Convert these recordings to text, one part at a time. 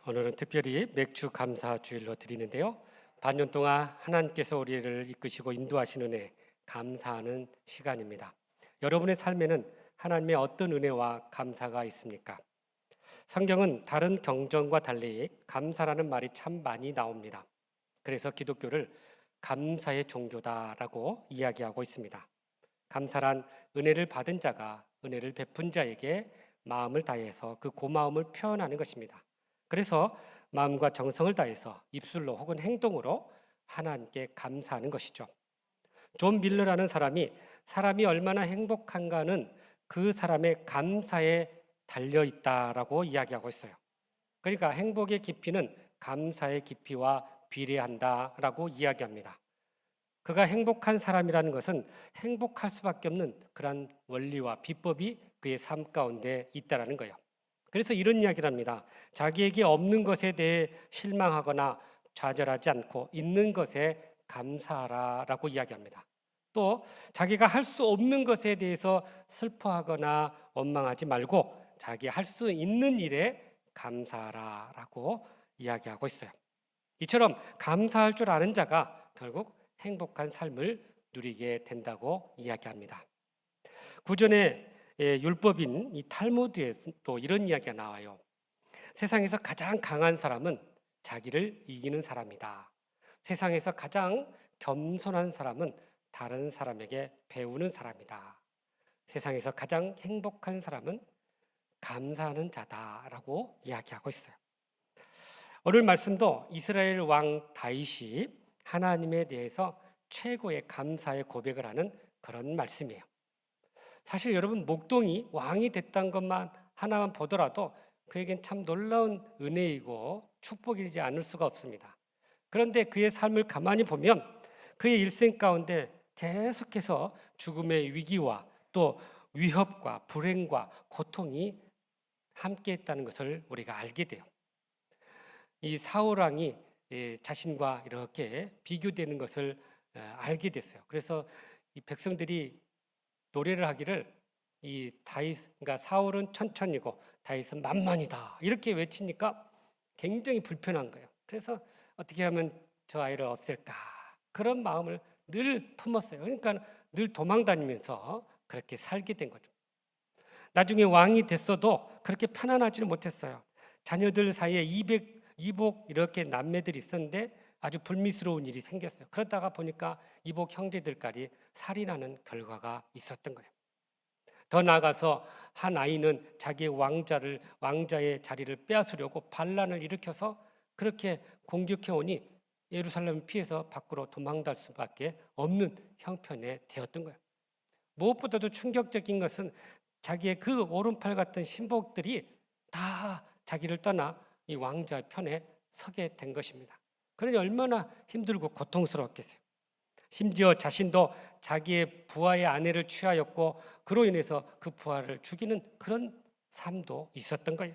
오늘은 특별히 맥주 감사 주일로 드리는데요. 반년 동안 하나님께서 우리를 이끄시고 인도하시는 은혜 감사하는 시간입니다. 여러분의 삶에는 하나님의 어떤 은혜와 감사가 있습니까? 성경은 다른 경전과 달리 감사라는 말이 참 많이 나옵니다. 그래서 기독교를 감사의 종교다라고 이야기하고 있습니다. 감사란 은혜를 받은 자가 은혜를 베푼 자에게 마음을 다해서 그 고마움을 표현하는 것입니다. 그래서 마음과 정성을 다해서 입술로 혹은 행동으로 하나님께 감사하는 것이죠. 존 밀러라는 사람이 얼마나 행복한가는 그 사람의 감사에 달려 있다라고 이야기하고 있어요. 그러니까 행복의 깊이는 감사의 깊이와 비례한다라고 이야기합니다. 그가 행복한 사람이라는 것은 행복할 수밖에 없는 그러한 원리와 비법이 그의 삶 가운데 있다라는 거예요. 그래서 이런 이야기를 합니다. 자기에게 없는 것에 대해 실망하거나 좌절하지 않고 있는 것에 감사하라라고 이야기합니다. 또 자기가 할 수 없는 것에 대해서 슬퍼하거나 원망하지 말고 자기 할 수 있는 일에 감사하라라고 이야기하고 있어요. 이처럼 감사할 줄 아는 자가 결국 행복한 삶을 누리게 된다고 이야기합니다. 구전의 율법인 이 탈무드에 또 이런 이야기가 나와요. 세상에서 가장 강한 사람은 자기를 이기는 사람이다. 세상에서 가장 겸손한 사람은 다른 사람에게 배우는 사람이다. 세상에서 가장 행복한 사람은 감사하는 자다라고 이야기하고 있어요. 오늘 말씀도 이스라엘 왕 다윗이 하나님에 대해서 최고의 감사의 고백을 하는 그런 말씀이에요. 사실 여러분 목동이 왕이 됐다는 것만 하나만 보더라도 그에겐 참 놀라운 은혜이고 축복이지 않을 수가 없습니다. 그런데 그의 삶을 가만히 보면 그의 일생 가운데 계속해서 죽음의 위기와 또 위협과 불행과 고통이 함께했다는 것을 우리가 알게 돼요. 이 사울 왕이 자신과 이렇게 비교되는 것을 알게 됐어요. 그래서 이 백성들이 노래를 하기를 이 다윗, 그러니까 사울은 천천히고 다윗은 만만이다 이렇게 외치니까 굉장히 불편한 거예요. 그래서 어떻게 하면 저 아이를 없앨까 그런 마음을 늘 품었어요. 그러니까 늘 도망다니면서 그렇게 살게 된 거죠. 나중에 왕이 됐어도 그렇게 편안하지는 못했어요. 자녀들 사이에 이복 이렇게 남매들이 있었는데 아주 불미스러운 일이 생겼어요. 그러다가 보니까 이복 형제들까지 살인하는 결과가 있었던 거예요. 더 나아가서 한 아이는 자기의 왕자의 자리를 빼앗으려고 반란을 일으켜서 그렇게 공격해 오니 예루살렘을 피해서 밖으로 도망갈 수밖에 없는 형편에 되었던 거예요. 무엇보다도 충격적인 것은 자기의 그 오른팔 같은 신복들이 다 자기를 떠나 이 왕자의 편에 서게 된 것입니다. 그러니 얼마나 힘들고 고통스러웠겠어요. 심지어 자신도 자기의 부하의 아내를 취하였고 그로 인해서 그 부하를 죽이는 그런 삶도 있었던 거예요.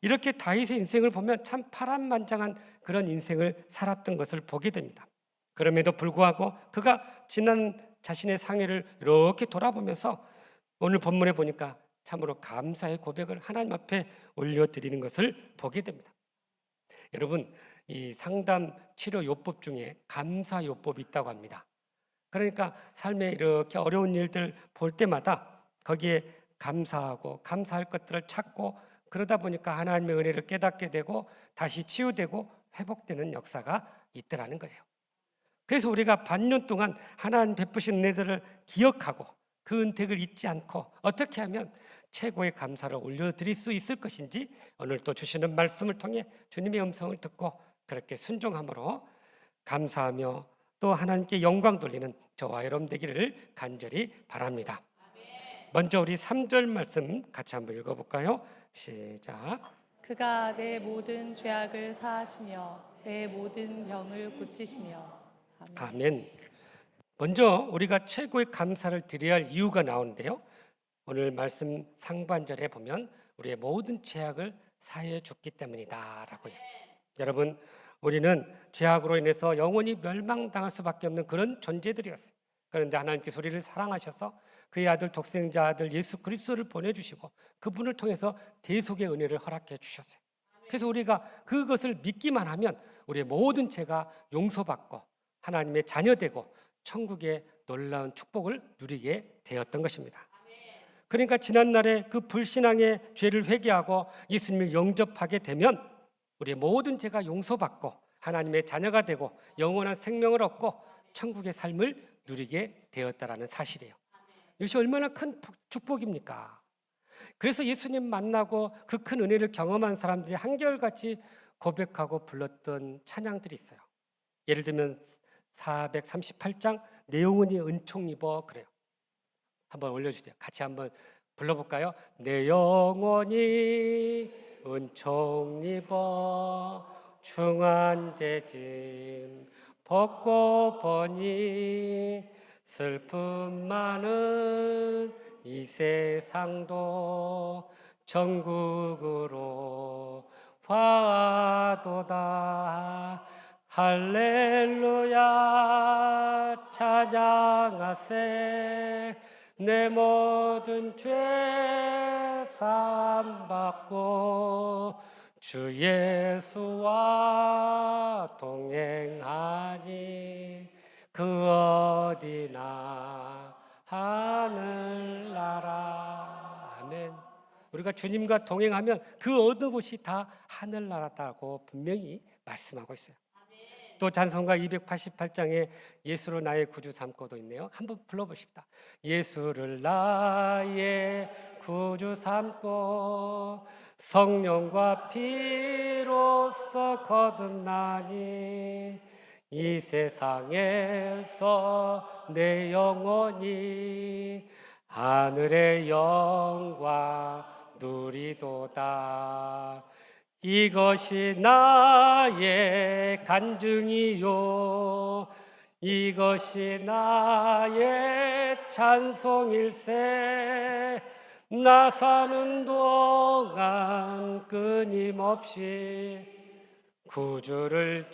이렇게 다윗의 인생을 보면 참 파란만장한 그런 인생을 살았던 것을 보게 됩니다. 그럼에도 불구하고 그가 지난 자신의 상해를 이렇게 돌아보면서 오늘 본문에 보니까 참으로 감사의 고백을 하나님 앞에 올려드리는 것을 보게 됩니다. 여러분, 이 상담 치료 요법 중에 감사 요법이 있다고 합니다. 그러니까 삶에 이렇게 어려운 일들 볼 때마다 거기에 감사하고 감사할 것들을 찾고 그러다 보니까 하나님의 은혜를 깨닫게 되고 다시 치유되고 회복되는 역사가 있더라는 거예요. 그래서 우리가 반년 동안 하나님 베푸신 은혜들을 기억하고 그 은택을 잊지 않고 어떻게 하면 최고의 감사를 올려드릴 수 있을 것인지 오늘 또 주시는 말씀을 통해 주님의 음성을 듣고 그렇게 순종함으로 감사하며 또 하나님께 영광 돌리는 저와 여러분 되기를 간절히 바랍니다. 먼저 우리 3절 말씀 같이 한번 읽어볼까요? 시작. 그가 내 모든 죄악을 사하시며 내 모든 병을 고치시며. 아멘. 아멘. 먼저 우리가 최고의 감사를 드려야 할 이유가 나오는데요. 오늘 말씀 상반절에 보면 우리의 모든 죄악을 사해 줬기 때문이다라고요. 여러분, 우리는 죄악으로 인해서 영원히 멸망당할 수밖에 없는 그런 존재들이었어요. 그런데 하나님께서 우리를 사랑하셔서 그의 아들 독생자 아들 예수 그리스도를 보내주시고 그분을 통해서 대속의 은혜를 허락해 주셨어요. 그래서 우리가 그것을 믿기만 하면 우리의 모든 죄가 용서받고 하나님의 자녀되고 천국의 놀라운 축복을 누리게 되었던 것입니다. 그러니까 지난날에 그 불신앙의 죄를 회개하고 예수님을 영접하게 되면 우리의 모든 죄가 용서받고 하나님의 자녀가 되고 영원한 생명을 얻고 천국의 삶을 누리게 되었다라는 사실이에요. 이것이 얼마나 큰 축복입니까? 그래서 예수님 만나고 그 큰 은혜를 경험한 사람들이 한결같이 고백하고 불렀던 찬양들이 있어요. 예를 들면 438장 내용은이 은총 입어 그래요. 한번 올려주세요. 같이 한번 불러볼까요? 내 영혼이 은총 입어 중한 죄짐 벗고 보니 슬픔 많은 이 세상도 천국으로 화도다. 할렐루야 찬양하세. 내 모든 죄 사함받고 주 예수와 동행하니 그 어디나 하늘나라. 아멘. 우리가 주님과 동행하면 그 어느 곳이 다 하늘나라다고 분명히 말씀하고 있어요. 또 찬송가 288장에 예수로 나의 구주 삼고도 있네요. 한번 불러보십시다. 예수를 나의 구주 삼고 성령과 피로써 거듭나니 이 세상에서 내 영혼이 하늘의 영광 누리도다. 이것이 나의 간증이요 이것이 나의 찬송일세. 나 사는 동안 끊임없이 구주를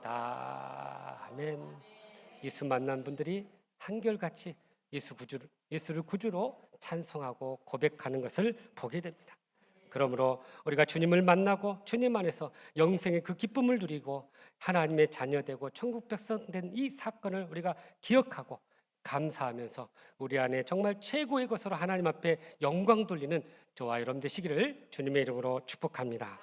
찬송하리로다. 아멘. 예수 만난 분들이 한결같이 예수를 구주로 찬송하고 고백하는 것을 보게 됩니다. 그러므로 우리가 주님을 만나고 주님 안에서 영생의 그 기쁨을 누리고 하나님의 자녀되고 천국 백성 된 이 사건을 우리가 기억하고 감사하면서 우리 안에 정말 최고의 것으로 하나님 앞에 영광 돌리는 저와 여러분 되시기를 주님의 이름으로 축복합니다.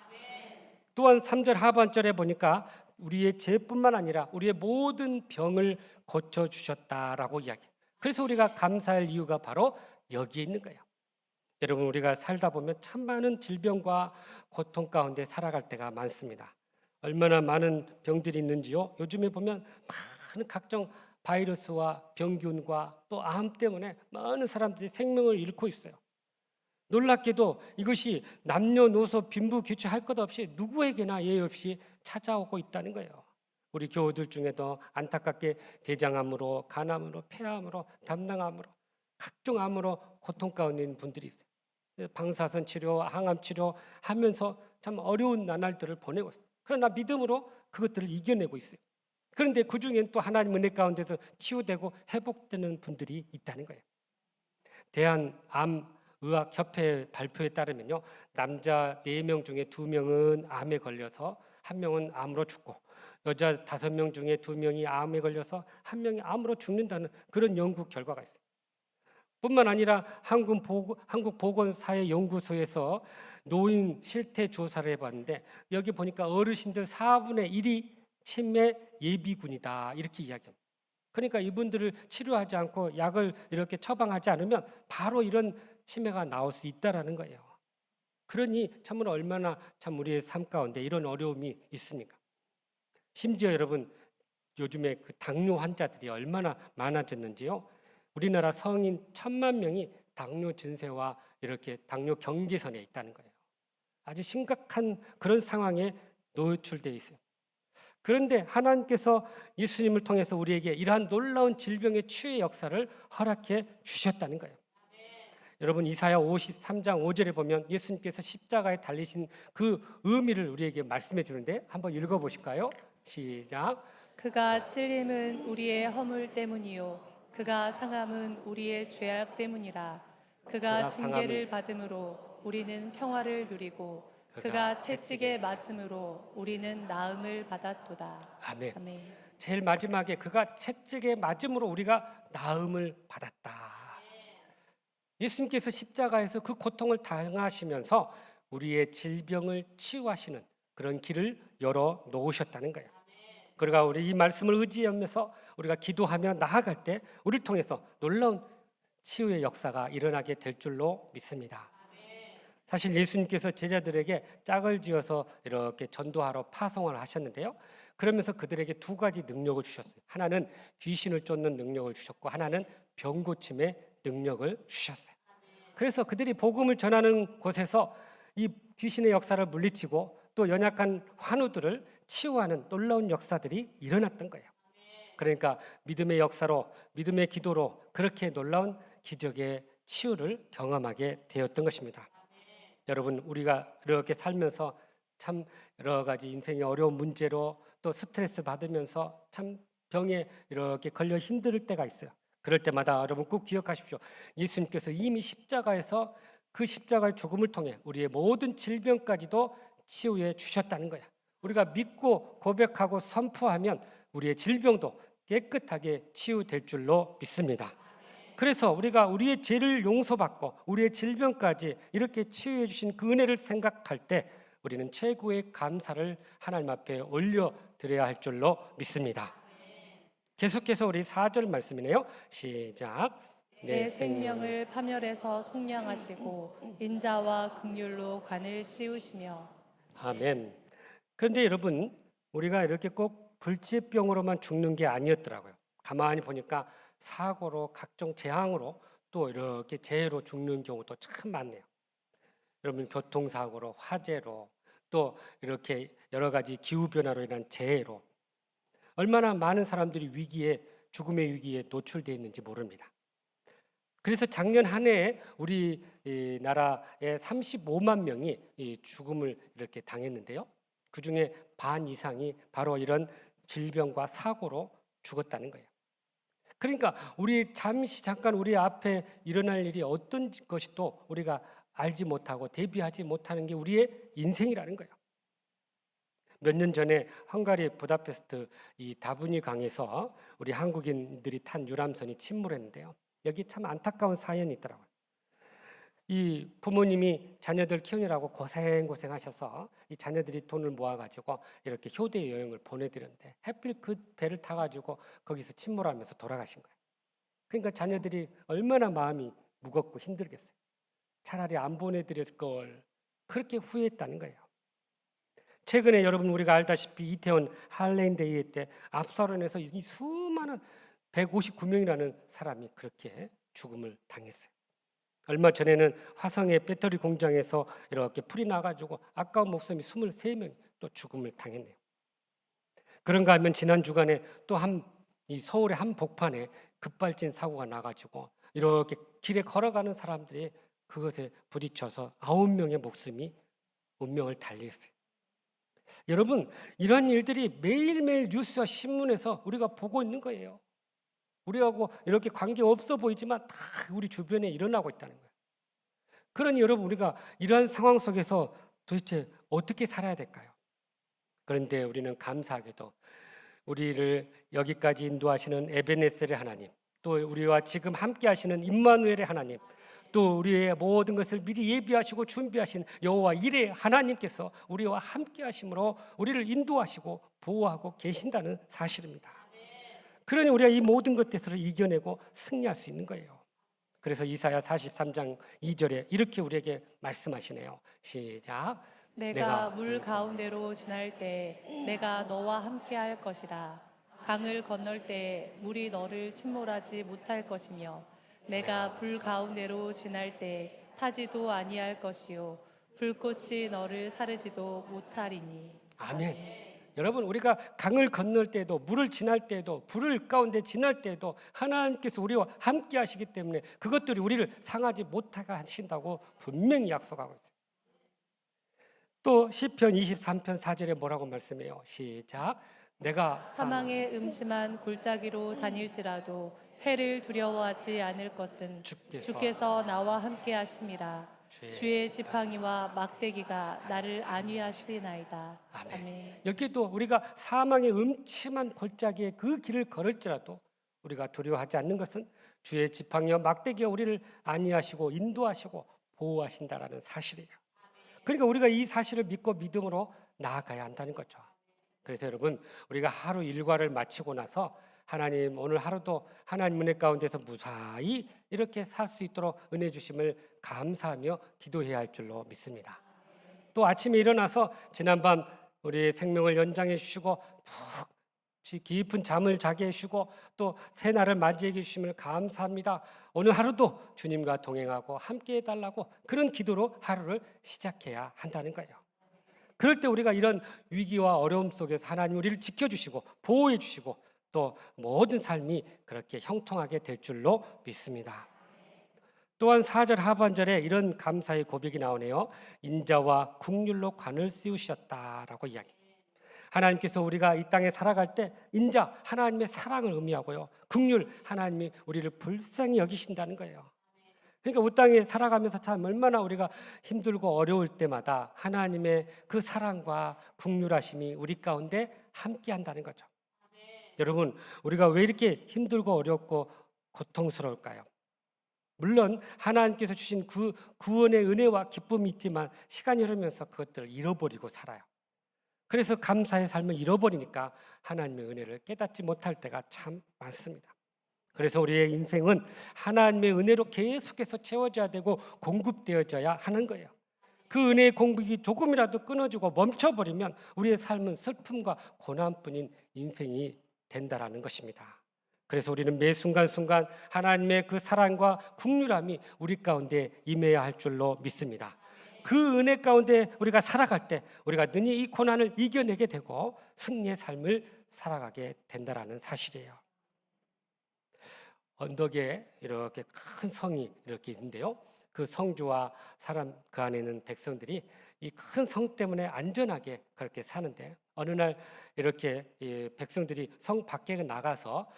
또한 3절 하반절에 보니까 우리의 죄뿐만 아니라 우리의 모든 병을 고쳐주셨다라고 이야기해요. 그래서 우리가 감사할 이유가 바로 여기에 있는 거예요. 여러분, 우리가 살다 보면 참 많은 질병과 고통 가운데 살아갈 때가 많습니다. 얼마나 많은 병들이 있는지요. 요즘에 보면 많은 각종 바이러스와 병균과 또 암 때문에 많은 사람들이 생명을 잃고 있어요. 놀랍게도 이것이 남녀노소 빈부귀추 할 것 없이 누구에게나 예의 없이 찾아오고 있다는 거예요. 우리 교우들 중에도 안타깝게 대장암으로, 간암으로, 폐암으로, 담낭암으로 각종 암으로 고통 가운데 있는 분들이 있어요. 방사선 치료, 항암 치료 하면서 참 어려운 나날들을 보내고 있어요. 그러나 믿음으로 그것들을 이겨내고 있어요. 그런데 그 중엔 또 하나님 은혜 가운데서 치유되고 회복되는 분들이 있다는 거예요. 대한암의학협회 발표에 따르면요, 남자 4명 중에 2명은 암에 걸려서 1명은 암으로 죽고 여자 5명 중에 2명이 암에 걸려서 1명이 암으로 죽는다는 그런 연구 결과가 있어요. 뿐만 아니라 한국보건사회연구소에서 노인 실태 조사를 해봤는데 여기 보니까 어르신들 4분의 1이 치매 예비군이다 이렇게 이야기합니다. 그러니까 이분들을 치료하지 않고 약을 이렇게 처방하지 않으면 바로 이런 치매가 나올 수 있다라는 거예요. 그러니 참으로 얼마나 참 우리의 삶 가운데 이런 어려움이 있습니까? 심지어 여러분, 요즘에 그 당뇨 환자들이 얼마나 많아졌는지요. 우리나라 성인 1,000만 명이 당뇨 증세와 이렇게 당뇨 경계선에 있다는 거예요. 아주 심각한 그런 상황에 노출되어 있어요. 그런데 하나님께서 예수님을 통해서 우리에게 이러한 놀라운 질병의 치유의 역사를 허락해 주셨다는 거예요. 여러분, 이사야 53장 5절에 보면 예수님께서 십자가에 달리신 그 의미를 우리에게 말씀해 주는데 한번 읽어보실까요? 시작. 그가 찔림은 우리의 허물 때문이요 그가 상함은 우리의 죄악 때문이라. 그가 징계를 받음으로 우리는 평화를 누리고 그가 채찍에 맞음으로 우리는 나음을 받았도다. 아멘. 아멘. 제일 마지막에 그가 채찍에 맞음으로 우리가 나음을 받았다. 예수님께서 십자가에서 그 고통을 당하시면서 우리의 질병을 치유하시는 그런 길을 열어 놓으셨다는 거예요. 그러니까 우리 이 말씀을 의지하면서 우리가 기도하며 나아갈 때 우리를 통해서 놀라운 치유의 역사가 일어나게 될 줄로 믿습니다. 사실 예수님께서 제자들에게 짝을 지어서 이렇게 전도하러 파송을 하셨는데요. 그러면서 그들에게 두 가지 능력을 주셨어요. 하나는 귀신을 쫓는 능력을 주셨고 하나는 병 고침의 능력을 주셨어요. 그래서 그들이 복음을 전하는 곳에서 이 귀신의 역사를 물리치고 또 연약한 환우들을 치유하는 놀라운 역사들이 일어났던 거예요. 그러니까 믿음의 역사로, 믿음의 기도로 그렇게 놀라운 기적의 치유를 경험하게 되었던 것입니다. 여러분, 우리가 이렇게 살면서 참 여러 가지 인생의 어려운 문제로 또 스트레스 받으면서 참 병에 이렇게 걸려 힘들 때가 있어요. 그럴 때마다 여러분 꼭 기억하십시오. 예수님께서 이미 십자가에서 그 십자가의 죽음을 통해 우리의 모든 질병까지도 치유해 주셨다는 거야. 우리가 믿고 고백하고 선포하면 우리의 질병도 깨끗하게 치유될 줄로 믿습니다. 그래서 우리가 우리의 죄를 용서받고 우리의 질병까지 이렇게 치유해 주신 그 은혜를 생각할 때 우리는 최고의 감사를 하나님 앞에 올려드려야 할 줄로 믿습니다. 계속해서 우리 4절 말씀이네요. 시작. 내 생명을 파멸해서 속량하시고 인자와 긍휼로 관을 씌우시며. 아멘. 그런데 여러분, 우리가 이렇게 꼭 불치병으로만 죽는 게 아니었더라고요. 가만히 보니까 사고로 각종 재앙으로 또 이렇게 재해로 죽는 경우도 참 많네요. 여러분, 교통사고로, 화재로, 또 이렇게 여러 가지 기후변화로 인한 재해로 얼마나 많은 사람들이 죽음의 위기에 노출되어 있는지 모릅니다. 그래서 작년 한 해에 우리 이 나라에 35만 명이 이 죽음을 이렇게 당했는데요. 그 중에 반 이상이 바로 이런 질병과 사고로 죽었다는 거예요. 그러니까 우리 잠깐 우리 앞에 일어날 일이 어떤 것이 또 우리가 알지 못하고 대비하지 못하는 게 우리의 인생이라는 거예요. 몇 년 전에 헝가리 부다페스트 이 다부니 강에서 우리 한국인들이 탄 유람선이 침몰했는데요. 여기 참 안타까운 사연이 있더라고요. 이 부모님이 자녀들 키우느라고 고생하셔서 이 자녀들이 돈을 모아가지고 이렇게 효대 여행을 보내드렸는데 하필 그 배를 타가지고 거기서 침몰하면서 돌아가신 거예요. 그러니까 자녀들이 얼마나 마음이 무겁고 힘들겠어요. 차라리 안 보내드렸을 걸 그렇게 후회했다는 거예요. 최근에 여러분 우리가 알다시피 이태원 할레인데이 때 압사론에서 이 수많은 159명이라는 사람이 그렇게 죽음을 당했어요. 얼마 전에는 화성의 배터리 공장에서 이렇게 불이 나가지고 아까운 목숨이 23명이 또 죽음을 당했네요. 그런가 하면 지난 주간에 또 이 서울의 한 복판에 급발진 사고가 나가지고 이렇게 길에 걸어가는 사람들이 그것에 부딪혀서 9명의 목숨이 운명을 달리했어요. 여러분, 이러한 일들이 매일매일 뉴스와 신문에서 우리가 보고 있는 거예요. 우리하고 이렇게 관계 없어 보이지만 다 우리 주변에 일어나고 있다는 거예요. 그러니 여러분 우리가 이러한 상황 속에서 도대체 어떻게 살아야 될까요? 그런데 우리는 감사하게도 우리를 여기까지 인도하시는 에베네셀의 하나님, 또 우리와 지금 함께 하시는 임마누엘의 하나님, 또 우리의 모든 것을 미리 예비하시고 준비하신 여호와 이레 하나님께서 우리와 함께 하심으로 우리를 인도하시고 보호하고 계신다는 사실입니다. 그러니 우리가 이 모든 것들을 이겨내고 승리할 수 있는 거예요. 그래서 이사야 43장 2절에 이렇게 우리에게 말씀하시네요. 시작. 내가 물 가운데로 지날 때 내가 너와 함께 할 것이라. 강을 건널 때 물이 너를 침몰하지 못할 것이며 내가 불 가운데로 지날 때 타지도 아니할 것이요 불꽃이 너를 사르지도 못하리니. 아멘. 여러분 우리가 강을 건널 때도 물을 지날 때도 불을 가운데 지날 때도 하나님께서 우리와 함께 하시기 때문에 그것들이 우리를 상하지 못하게 하신다고 분명히 약속하고 있어요. 또 시편 23편 4절에 뭐라고 말씀해요? 시작. 내가 사망의 음침한 골짜기로 다닐지라도 해를 두려워하지 않을 것은 주께서 나와 함께 하심이라. 주의 지팡이와 막대기가 나를 안위하시나이다. 아멘. 여기도 우리가 사망의 음침한 골짜기에 그 길을 걸을지라도 우리가 두려워하지 않는 것은 주의 지팡이와 막대기가 우리를 안위하시고 인도하시고 보호하신다라는 사실이에요. 그러니까 우리가 이 사실을 믿고 믿음으로 나아가야 한다는 거죠. 그래서 여러분, 우리가 하루 일과를 마치고 나서 하나님, 오늘 하루도 하나님 은혜 가운데서 무사히 이렇게 살 수 있도록 은혜 주심을 감사하며 기도해야 할 줄로 믿습니다. 또 아침에 일어나서 지난밤 우리의 생명을 연장해 주시고 푹 깊은 잠을 자게 해주시고 또 새날을 맞이해 주심을 감사합니다. 오늘 하루도 주님과 동행하고 함께 해달라고 그런 기도로 하루를 시작해야 한다는 거예요. 그럴 때 우리가 이런 위기와 어려움 속에서 하나님 우리를 지켜주시고 보호해 주시고 또 모든 삶이 그렇게 형통하게 될 줄로 믿습니다. 또한 4절 하반절에 이런 감사의 고백이 나오네요. 인자와 국률로 관을 씌우셨다라고 이야기. 하나님께서 우리가 이 땅에 살아갈 때 인자, 하나님의 사랑을 의미하고요. 국률, 하나님이 우리를 불쌍히 여기신다는 거예요. 그러니까 이 땅에 살아가면서 참 얼마나 우리가 힘들고 어려울 때마다 하나님의 그 사랑과 국률하심이 우리 가운데 함께 한다는 거죠. 여러분, 우리가 왜 이렇게 힘들고 어렵고 고통스러울까요? 물론 하나님께서 주신 그 구원의 은혜와 기쁨이 있지만 시간이 흐르면서 그것들을 잃어버리고 살아요. 그래서 감사의 삶을 잃어버리니까 하나님의 은혜를 깨닫지 못할 때가 참 많습니다. 그래서 우리의 인생은 하나님의 은혜로 계속해서 채워져야 되고 공급되어져야 하는 거예요. 그 은혜의 공급이 조금이라도 끊어지고 멈춰버리면 우리의 삶은 슬픔과 고난뿐인 인생이 된다라는 것입니다. 그래서 우리는 매 순간순간 하나님의 그 사랑과 국률함이 우리 가운데 임해야 할 줄로 믿습니다. 그 은혜 가운데 우리가 살아갈 때 우리가 능히 이 고난을 이겨내게 되고 승리의 삶을 살아가게 된다라는 사실이에요. 언덕에 이렇게 큰 성이 이렇게 있는데요. 그 성주와 사람 그 안에 있는 백성들이 이 큰 성 때문에 안전하게 그렇게 사는데 어느 날 이렇게 이 백성들이 성 밖에 나가서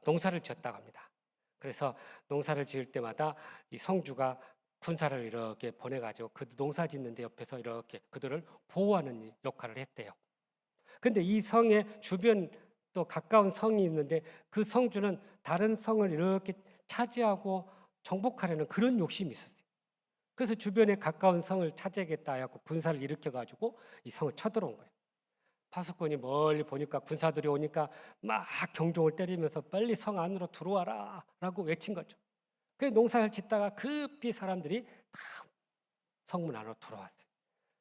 농사를 지었다고 합니다. 그래서 농사를 지을 때마다 이 성주가 군사를 이렇게 보내가지고 그 농사 짓는데 옆에서 이렇게 그들을 보호하는 역할을 했대요. 그런데 이 성의 주변 또 가까운 성이 있는데 그 성주는 다른 성을 이렇게 차지하고 정복하려는 그런 욕심이 있었어요. 그래서 주변에 가까운 성을 차지하겠다 해서 군사를 일으켜가지고 이 성을 쳐들어온 거예요. 파수꾼이 멀리 보니까 군사들이 오니까 막 경종을 때리면서 빨리 성 안으로 들어와라 라고 외친 거죠. 그래서 농사를 짓다가 급히 사람들이 다 성문 안으로 들어왔어요.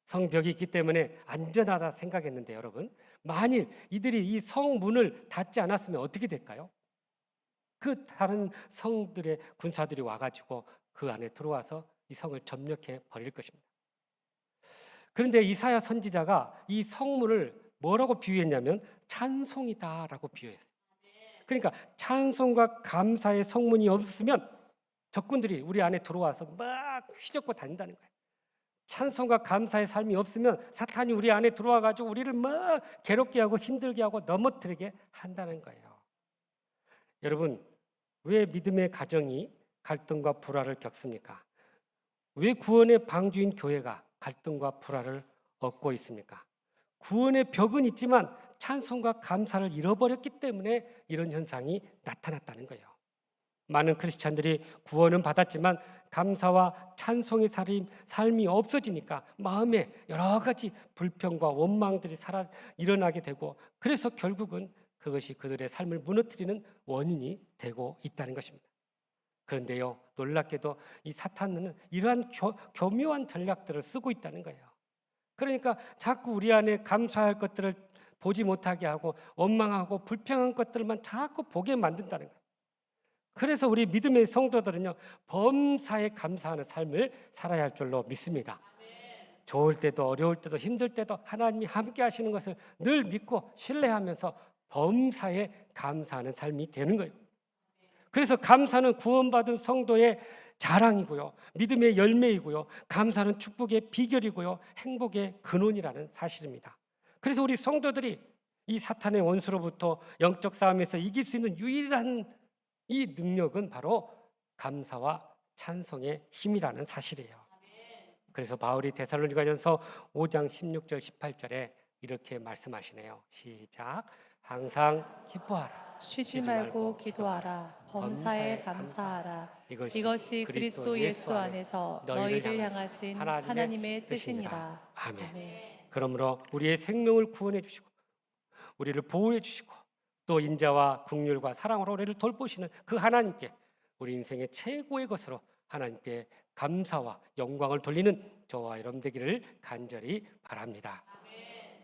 성벽이 있기 때문에 안전하다 생각했는데 여러분, 만일 이들이 이 성문을 닫지 않았으면 어떻게 될까요? 그 다른 성들의 군사들이 와가지고 그 안에 들어와서 이 성을 점령해 버릴 것입니다. 그런데 이사야 선지자가 이 성문을 뭐라고 비유했냐면 찬송이다라고 비유했어요. 그러니까 찬송과 감사의 성문이 없으면 적군들이 우리 안에 들어와서 막 휘젓고 다닌다는 거예요. 찬송과 감사의 삶이 없으면 사탄이 우리 안에 들어와가지고 우리를 막 괴롭게 하고 힘들게 하고 넘어뜨리게 한다는 거예요. 여러분, 왜 믿음의 가정이 갈등과 불화를 겪습니까? 왜 구원의 방주인 교회가 갈등과 불화를 얻고 있습니까? 구원의 벽은 있지만 찬송과 감사를 잃어버렸기 때문에 이런 현상이 나타났다는 거예요. 많은 크리스찬들이 구원은 받았지만 감사와 찬송의 삶이 없어지니까 마음에 여러 가지 불평과 원망들이 일어나게 되고 그래서 결국은 그것이 그들의 삶을 무너뜨리는 원인이 되고 있다는 것입니다. 그런데요, 놀랍게도 이 사탄은 이러한 교묘한 전략들을 쓰고 있다는 거예요. 그러니까 자꾸 우리 안에 감사할 것들을 보지 못하게 하고 원망하고 불평한 것들만 자꾸 보게 만든다는 거예요. 그래서 우리 믿음의 성도들은요, 범사에 감사하는 삶을 살아야 할 줄로 믿습니다. 좋을 때도 어려울 때도 힘들 때도 하나님이 함께 하시는 것을 늘 믿고 신뢰하면서 범사에 감사하는 삶이 되는 거예요. 그래서 감사는 구원받은 성도의 자랑이고요, 믿음의 열매이고요, 감사는 축복의 비결이고요, 행복의 근원이라는 사실입니다. 그래서 우리 성도들이 이 사탄의 원수로부터 영적 싸움에서 이길 수 있는 유일한 이 능력은 바로 감사와 찬송의 힘이라는 사실이에요. 그래서 바울이 데살로니가전서 5장 16절 18절에 이렇게 말씀하시네요. 시작. 항상 기뻐하라. 쉬지 말고 기도하라. 범사에 감사하라. 이것이 그리스도 예수 안에서 너희를 향하신 하나님의 뜻이니라. 아멘. 그러므로 우리의 생명을 구원해 주시고 우리를 보호해 주시고 또 인자와 긍휼과 사랑으로 우리를 돌보시는 그 하나님께 우리 인생의 최고의 것으로 하나님께 감사와 영광을 돌리는 저와 여러분 되기를 간절히 바랍니다.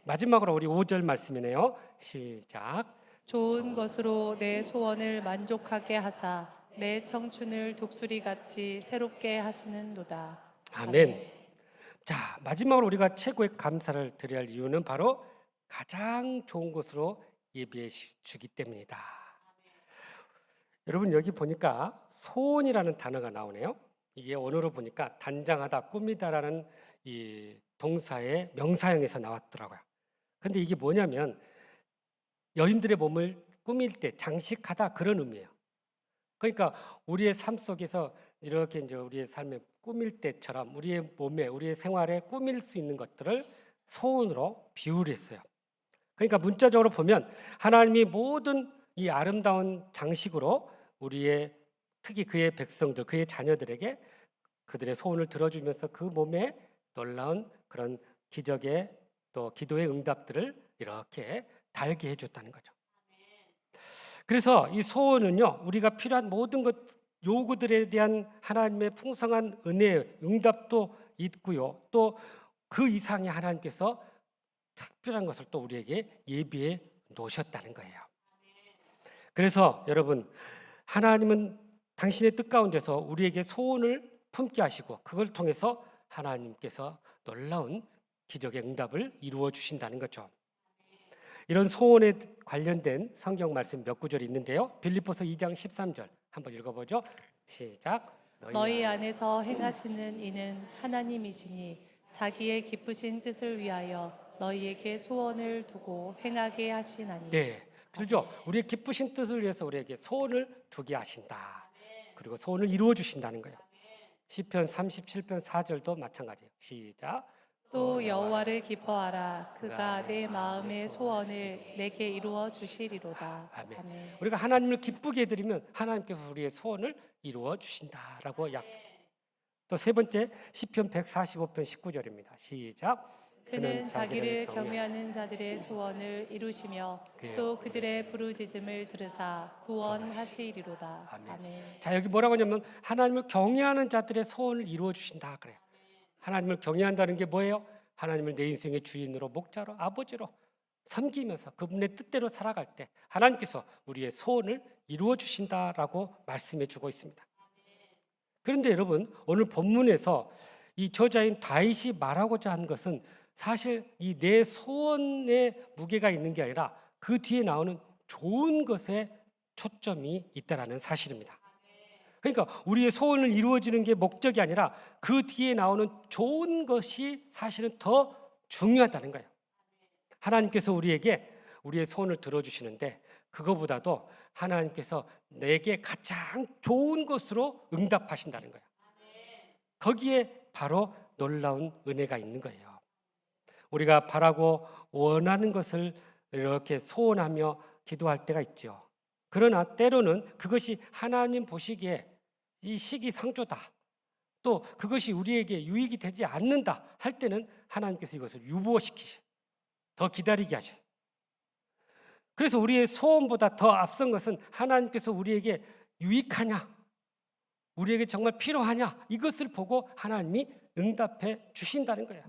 마지막으로 우리 5절 말씀이네요. 시작. 좋은 것으로 내 소원을 만족하게 하사 내 청춘을 독수리같이 새롭게 하시는도다. 아멘. 자, 마지막으로 우리가 최고의 감사를 드려야 할 이유는 바로 가장 좋은 것으로 예비해 주기 때문이다. 여러분 여기 보니까 소원이라는 단어가 나오네요. 이게 언어로 보니까 단장하다, 꾸미다라는 이 동사의 명사형에서 나왔더라고요. 근데 이게 뭐냐면 여인들의 몸을 꾸밀 때 장식하다 그런 의미예요. 그러니까 우리의 삶 속에서 이렇게 이제 우리의 삶에 꾸밀 때처럼 우리의 몸에 우리의 생활에 꾸밀 수 있는 것들을 소원으로 비유를 했어요. 그러니까 문자적으로 보면 하나님이 모든 이 아름다운 장식으로 우리의 특히 그의 백성들, 그의 자녀들에게 그들의 소원을 들어주면서 그 몸에 놀라운 그런 기적의 또 기도의 응답들을 이렇게 달게 해줬다는 거죠. 그래서 이 소원은요, 우리가 필요한 모든 것 요구들에 대한 하나님의 풍성한 은혜, 응답도 있고요. 또 그 이상의 하나님께서 특별한 것을 또 우리에게 예비해 놓으셨다는 거예요. 그래서 여러분, 하나님은 당신의 뜻 가운데서 우리에게 소원을 품게 하시고 그걸 통해서 하나님께서 놀라운 기적의 응답을 이루어 주신다는 거죠. 이런 소원에 관련된 성경 말씀 몇 구절이 있는데요. 빌립보서 2장 13절 한번 읽어보죠. 시작. 너희 안에서 행하시는 이는 하나님이시니 자기의 기쁘신 뜻을 위하여 너희에게 소원을 두고 행하게 하시나니. 네, 그렇죠. 우리의 기쁘신 뜻을 위해서 우리에게 소원을 두게 하신다. 그리고 소원을 이루어 주신다는 거예요. 시편 37편 4절도 마찬가지예요. 시작. 또 여호와를 기뻐하라. 그가 내 마음의 소원을 내게 이루어 주시리로다. 아멘. 아멘. 우리가 하나님을 기쁘게 해드리면 하나님께서 우리의 소원을 이루어 주신다라고 약속해요. 또 세 번째 시편 145편 19절입니다. 시작. 그는 자기를 경외하는 자들의 소원을 이루시며 또 그들의 부르짖음을 들으사 구원하시리로다. 아멘. 아멘. 자, 여기 뭐라고 하냐면 하나님을 경외하는 자들의 소원을 이루어 주신다 그래요. 하나님을 경외한다는 게 뭐예요? 하나님을 내 인생의 주인으로 목자로 아버지로 섬기면서 그분의 뜻대로 살아갈 때 하나님께서 우리의 소원을 이루어 주신다라고 말씀해 주고 있습니다. 그런데 여러분, 오늘 본문에서 이 저자인 다윗이 말하고자 한 것은 사실 이 내 소원에 무게가 있는 게 아니라 그 뒤에 나오는 좋은 것에 초점이 있다라는 사실입니다. 그러니까 우리의 소원을 이루어지는 게 목적이 아니라 그 뒤에 나오는 좋은 것이 사실은 더 중요하다는 거예요. 하나님께서 우리에게 우리의 소원을 들어주시는데 그거보다도 하나님께서 내게 가장 좋은 것으로 응답하신다는 거예요. 거기에 바로 놀라운 은혜가 있는 거예요. 우리가 바라고 원하는 것을 이렇게 소원하며 기도할 때가 있죠. 그러나 때로는 그것이 하나님 보시기에 이 시기상조다. 또 그것이 우리에게 유익이 되지 않는다 할 때는 하나님께서 이것을 유보시키셔. 더 기다리게 하셔. 그래서 우리의 소원보다 더 앞선 것은 하나님께서 우리에게 유익하냐, 우리에게 정말 필요하냐 이것을 보고 하나님이 응답해 주신다는 거예요.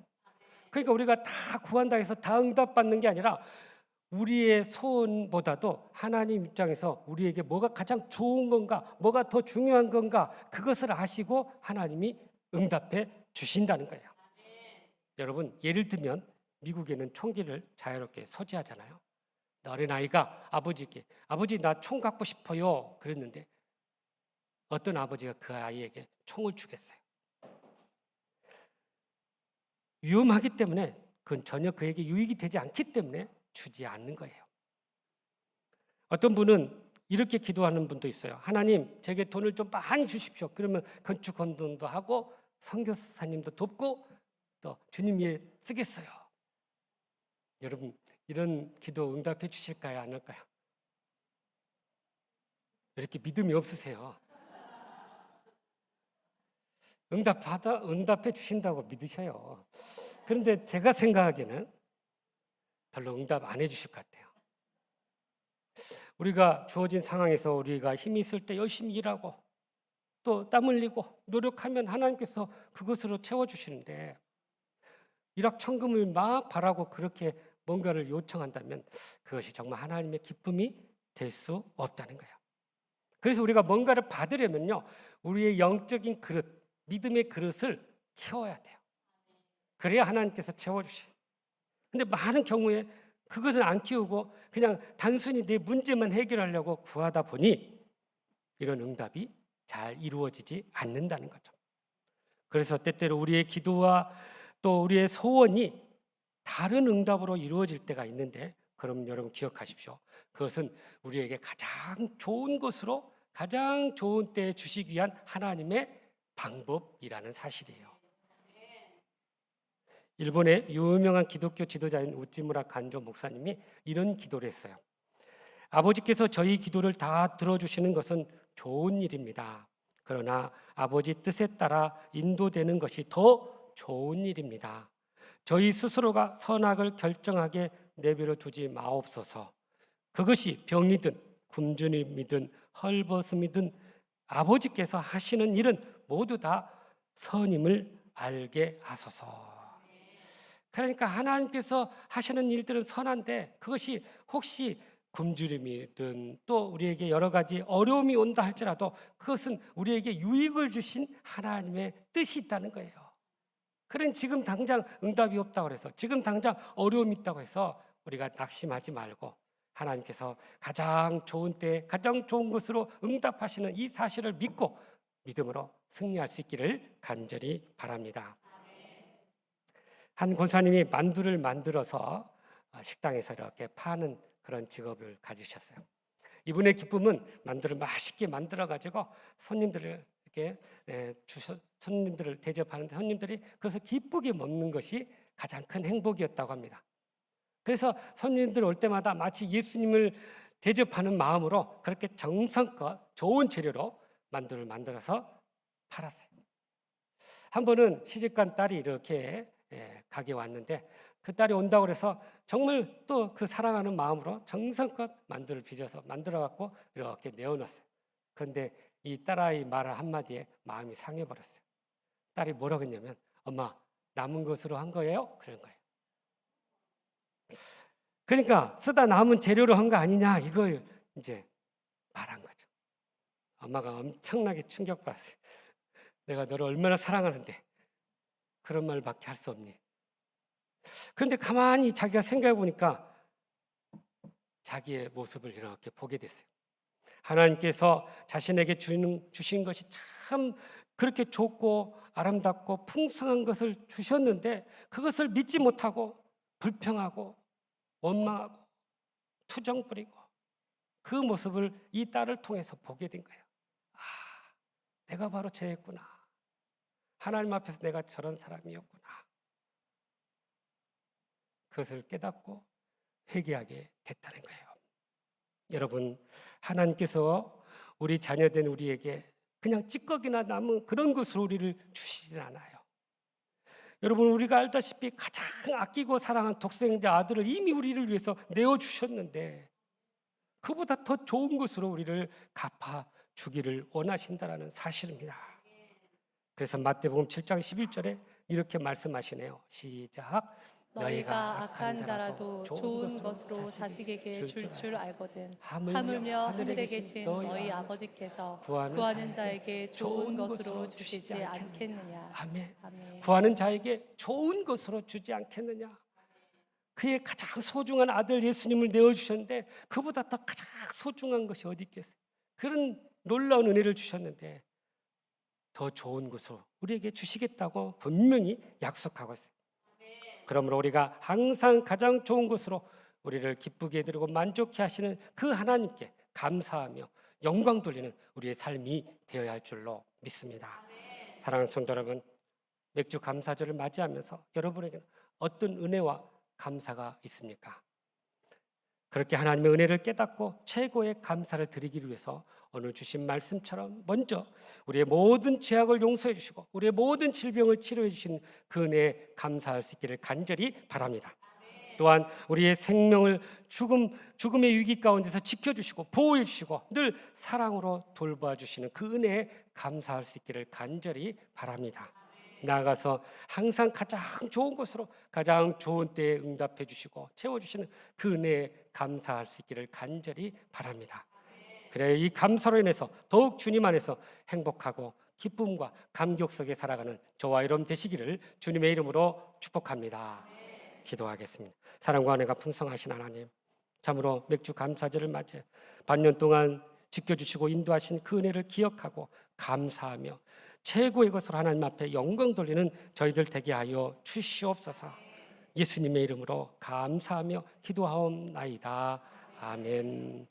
그러니까 우리가 다 구한다 해서 다 응답받는 게 아니라 우리의 소원보다도 하나님 입장에서 우리에게 뭐가 가장 좋은 건가, 뭐가 더 중요한 건가 그것을 아시고 하나님이 응답해 주신다는 거예요. 여러분, 예를 들면 미국에는 총기를 자유롭게 소지하잖아요. 어린아이가 아버지께 아버지 나 총 갖고 싶어요 그랬는데 어떤 아버지가 그 아이에게 총을 주겠어요? 위험하기 때문에 그건 전혀 그에게 유익이 되지 않기 때문에 주지 않는 거예요. 어떤 분은 이렇게 기도하는 분도 있어요. 하나님, 제게 돈을 좀 많이 주십시오. 그러면 건축 헌금도 하고 선교사님도 돕고 또 주님 위해 쓰겠어요. 여러분, 이런 기도 응답해 주실까요? 안 할까요? 이렇게 믿음이 없으세요. 응답해 주신다고 믿으셔요. 그런데 제가 생각하기에는 별로 응답 안 해주실 것 같아요. 우리가 주어진 상황에서 우리가 힘이 있을 때 열심히 일하고 또 땀 흘리고 노력하면 하나님께서 그것으로 채워주시는데, 일확천금을 막 바라고 그렇게 뭔가를 요청한다면 그것이 정말 하나님의 기쁨이 될 수 없다는 거예요. 그래서 우리가 뭔가를 받으려면요, 우리의 영적인 그릇, 믿음의 그릇을 키워야 돼요. 그래야 하나님께서 채워주셔요. 근데 많은 경우에 그것을 안 키우고 그냥 단순히 내 문제만 해결하려고 구하다 보니 이런 응답이 잘 이루어지지 않는다는 거죠. 그래서 때때로 우리의 기도와 또 우리의 소원이 다른 응답으로 이루어질 때가 있는데, 그럼 여러분 기억하십시오. 그것은 우리에게 가장 좋은 것으로 가장 좋은 때에 주시기 위한 하나님의 방법이라는 사실이에요. 일본의 유명한 기독교 지도자인 우찌무라 간조 목사님이 이런 기도를 했어요. 아버지께서 저희 기도를 다 들어주시는 것은 좋은 일입니다. 그러나 아버지 뜻에 따라 인도되는 것이 더 좋은 일입니다. 저희 스스로가 선악을 결정하게 내버려 두지 마옵소서. 그것이 병이든 굶주림이든 헐벗음이든 아버지께서 하시는 일은 모두 다 선임을 알게 하소서. 그러니까 하나님께서 하시는 일들은 선한데, 그것이 혹시 굶주림이든 또 우리에게 여러 가지 어려움이 온다 할지라도 그것은 우리에게 유익을 주신 하나님의 뜻이 있다는 거예요. 그러니 지금 당장 응답이 없다고 해서, 지금 당장 어려움이 있다고 해서 우리가 낙심하지 말고 하나님께서 가장 좋은 때에 가장 좋은 것으로 응답하시는 이 사실을 믿고 믿음으로 승리할 수 있기를 간절히 바랍니다. 한 권사님이 만두를 만들어서 식당에서 이렇게 파는 그런 직업을 가지셨어요. 이분의 기쁨은 만두를 맛있게 만들어 가지고 손님들을 이렇게 손님들을 대접하는데 손님들이 그것을 기쁘게 먹는 것이 가장 큰 행복이었다고 합니다. 그래서 손님들 올 때마다 마치 예수님을 대접하는 마음으로 그렇게 정성껏 좋은 재료로 만두를 만들어서 팔았어요. 한 번은 시집간 딸이 이렇게 가게에 왔는데, 그 딸이 온다고 해서 정말 또 그 사랑하는 마음으로 정성껏 만두를 빚어서 만들어 갖고 이렇게 내어놨어요. 그런데 이 딸아이 말 한마디에 마음이 상해버렸어요. 딸이 뭐라고 했냐면, 엄마, 남은 것으로 한 거예요? 그런 거예요. 그러니까 쓰다 남은 재료로 한 거 아니냐, 이걸 이제 말한 거죠. 엄마가 엄청나게 충격받았어요. 내가 너를 얼마나 사랑하는데 그런 말밖에 할 수 없니? 그런데 가만히 자기가 생각해 보니까 자기의 모습을 이렇게 보게 됐어요. 하나님께서 자신에게 주신 것이 참 그렇게 좋고 아름답고 풍성한 것을 주셨는데, 그것을 믿지 못하고 불평하고 원망하고 투정 부리고 그 모습을 이 딸을 통해서 보게 된 거예요. 아, 내가 바로 쟤였구나. 하나님 앞에서 내가 저런 사람이었구나. 그것을 깨닫고 회개하게 됐다는 거예요. 여러분, 하나님께서 우리 자녀된 우리에게 그냥 찌꺼기나 남은 그런 것으로 우리를 주시진 않아요. 여러분, 우리가 알다시피 가장 아끼고 사랑한 독생자 아들을 이미 우리를 위해서 내어주셨는데 그보다 더 좋은 것으로 우리를 갚아주기를 원하신다는 사실입니다. 그래서 마태복음 7장 11절에 이렇게 말씀하시네요. 시작. 너희가 악한 자라도 좋은 것으로 자식에게 줄 줄 알거든. 하물며 하늘에 계신 너희 아버지께서 구하는 자에게 좋은 것으로 주시지 않겠느냐. 아멘. 아멘. 구하는 자에게 좋은 것으로 주지 않겠느냐. 그의 가장 소중한 아들 예수님을 내어주셨는데 그보다 더 가장 소중한 것이 어디 있겠어요. 그런 놀라운 은혜를 주셨는데 더 좋은 것으로 우리에게 주시겠다고 분명히 약속하고 있어요. 그러므로 우리가 항상 가장 좋은 것으로 우리를 기쁘게 해드리고 만족해 하시는 그 하나님께 감사하며 영광 돌리는 우리의 삶이 되어야 할 줄로 믿습니다. 사랑하는 성도 여러분, 맥주 감사절을 맞이하면서 여러분에게는 어떤 은혜와 감사가 있습니까? 그렇게 하나님의 은혜를 깨닫고 최고의 감사를 드리기 위해서 오늘 주신 말씀처럼 먼저 우리의 모든 죄악을 용서해 주시고 우리의 모든 질병을 치료해 주신 그 은혜에 감사할 수 있기를 간절히 바랍니다. 또한 우리의 생명을 죽음의 위기 가운데서 지켜주시고 보호해 주시고 늘 사랑으로 돌봐 주시는 그 은혜에 감사할 수 있기를 간절히 바랍니다. 나아가서 항상 가장 좋은 것으로 가장 좋은 때에 응답해 주시고 채워주시는 그 은혜에 감사할 수 있기를 간절히 바랍니다. 그래야 이 감사로 인해서 더욱 주님 안에서 행복하고 기쁨과 감격 속에 살아가는 저와 여러분 되시기를 주님의 이름으로 축복합니다. 기도하겠습니다. 사랑과 은혜가 풍성하신 하나님, 참으로 맥주 감사절을 맞이해 반년 동안 지켜주시고 인도하신 그 은혜를 기억하고 감사하며 최고의 것으로 하나님 앞에 영광 돌리는 저희들 되게 하여 주시옵소서. 예수님의 이름으로 감사하며 기도하옵나이다. 아멘.